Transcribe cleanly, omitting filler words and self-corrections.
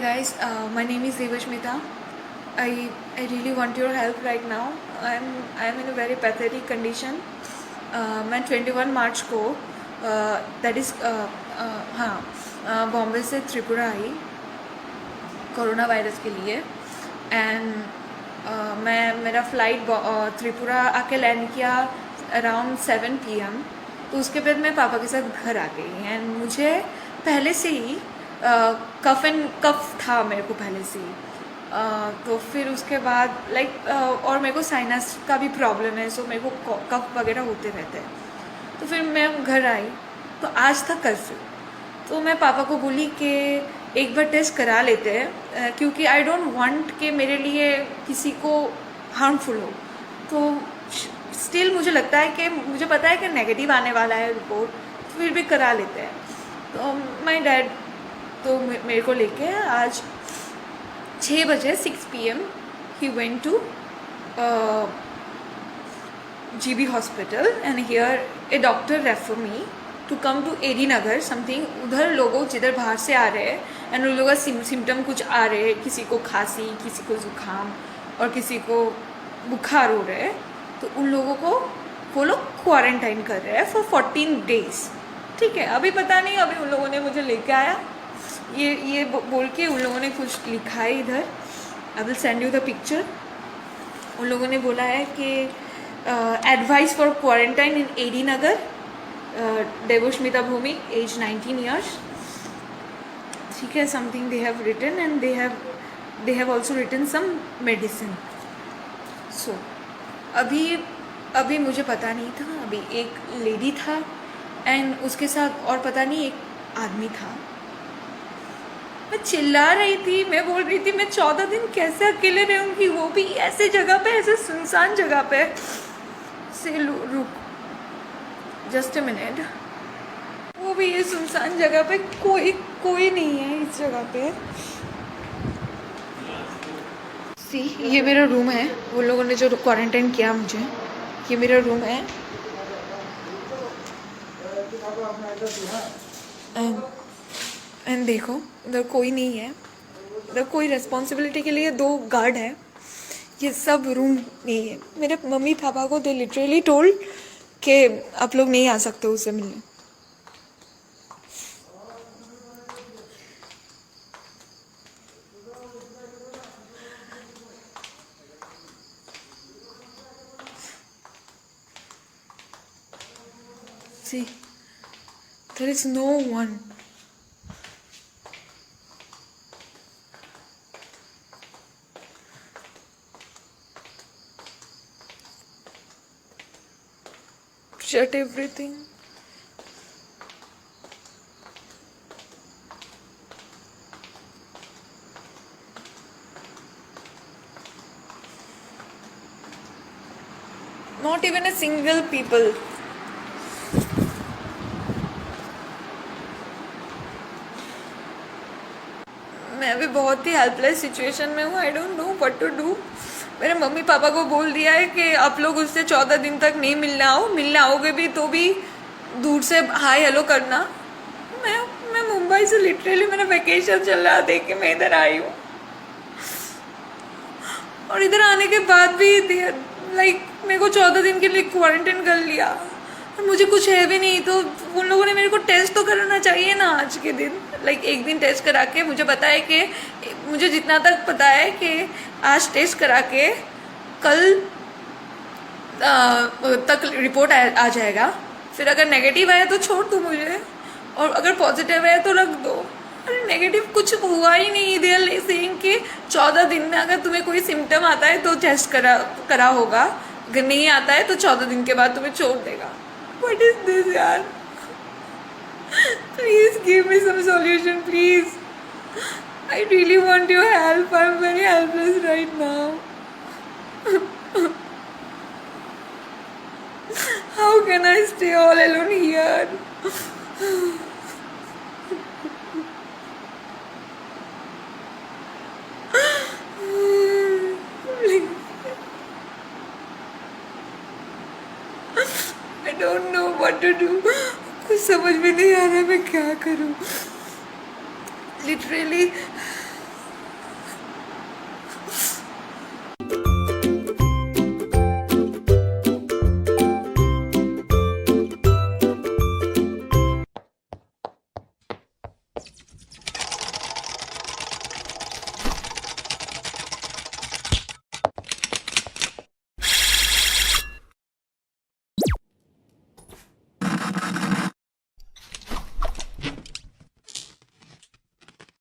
guys, my name is Devashmita. I really want your help right now. I'm in a very pathetic condition. मैं 21 मार्च को that is हाँ बॉम्बे से त्रिपुरा आई corona virus के लिए and मेरा flight Tripura आके लैंड किया अराउंड 7 PM। तो उसके बाद मैं पापा के साथ घर आ गई एंड मुझे पहले से ही कफ था मेरे को पहले से ही। तो फिर उसके बाद और मेरे को साइनस का भी प्रॉब्लम है, सो मेरे को कफ वगैरह होते रहते हैं। तो फिर मैं घर आई तो आज था कर्फ्यू, तो मैं पापा को बोली कि एक बार टेस्ट करा लेते हैं क्योंकि आई डोंट वांट कि मेरे लिए किसी को हार्मफुल हो। तो स्टिल मुझे लगता है कि मुझे पता है कि नेगेटिव आने वाला है रिपोर्ट, फिर भी करा लेते हैं। तो माय डैड तो मेरे को लेके आज 6 बजे 6 PM ही went to GB hospital and here a doctor refer me to come to AD Nagar something. उधर लोगों जिधर बाहर से आ रहे हैं एंड उन लोगों का सिम्टम कुछ आ रहे हैं, किसी को खांसी, किसी को ज़ुकाम और किसी को बुखार हो रहे हैं, तो उन लोगों को वो लोग क्वारंटाइन कर रहे हैं फॉर 14 days। ठीक है, अभी पता नहीं, अभी उन लोगों ने मुझे लेके आया ये बोल के उन लोगों ने कुछ लिखा है इधर। I will send you the picture. उन लोगों ने बोला है कि advice for quarantine in AD Nagar, Debosmita Bhowmik, age 19 years। ठीक है, something they have written and they have also written some medicine. So अभी मुझे पता नहीं था, अभी एक लेडी था एंड उसके साथ और पता नहीं एक आदमी था। मैं चिल्ला रही थी, मैं बोल रही थी मैं 14 दिन कैसे अकेले रहूँगी, वो भी ऐसे जगह पे, ऐसे सुनसान जगह पे। से रुक जस्ट अ मिनट, वो भी ये सुनसान जगह पे, कोई नहीं है इस जगह पे। सी, ये मेरा रूम है, वो लोगों ने जो क्वारंटाइन किया मुझे, ये मेरा रूम है। एंड देखो इधर कोई नहीं है, इधर कोई रिस्पॉन्सिबिलिटी के लिए 2 गार्ड है, ये सब रूम नहीं है। मेरे मम्मी पापा को दे लिटरली टोल्ड कि आप लोग नहीं आ सकते उससे मिलने। See, there is no one. Shut everything. Not even a single people. मैं भी बहुत ही हेल्पलेस सिचुएशन में हूँ। I don't know what to do. मेरे मम्मी पापा को बोल दिया है कि आप लोग उससे 14 दिन तक नहीं मिलने आओगे भी तो भी दूर से हाय हेलो करना। मैं मुंबई से लिटरली मेरा वेकेशन चल रहा देख के मैं इधर आई हूँ, और इधर आने के बाद भी मेरे को 14 दिन के लिए क्वारंटाइन कर लिया और मुझे कुछ है भी नहीं। तो उन लोगों ने मेरे को टेस्ट तो कराना चाहिए ना आज के दिन। एक दिन टेस्ट करा के, मुझे पता है कि मुझे जितना तक पता है कि आज टेस्ट करा के कल तक रिपोर्ट आ जाएगा। फिर अगर नेगेटिव आया तो छोड़ दो मुझे, और अगर पॉजिटिव है तो रख दो। अरे नेगेटिव कुछ हुआ ही नहीं। दे आर सेइंग कि 14 दिन में अगर तुम्हें कोई सिम्टम आता है तो टेस्ट करा होगा, अगर नहीं आता है तो 14 दिन के बाद तुम्हें छोड़ देगा। व्हाट इज दिस यार? Please give me some solution, please. I really want your help. I'm very helpless right now. How can I stay all alone here? I don't know what to do. कुछ समझ में नहीं आ रहा मैं क्या करूं। Literally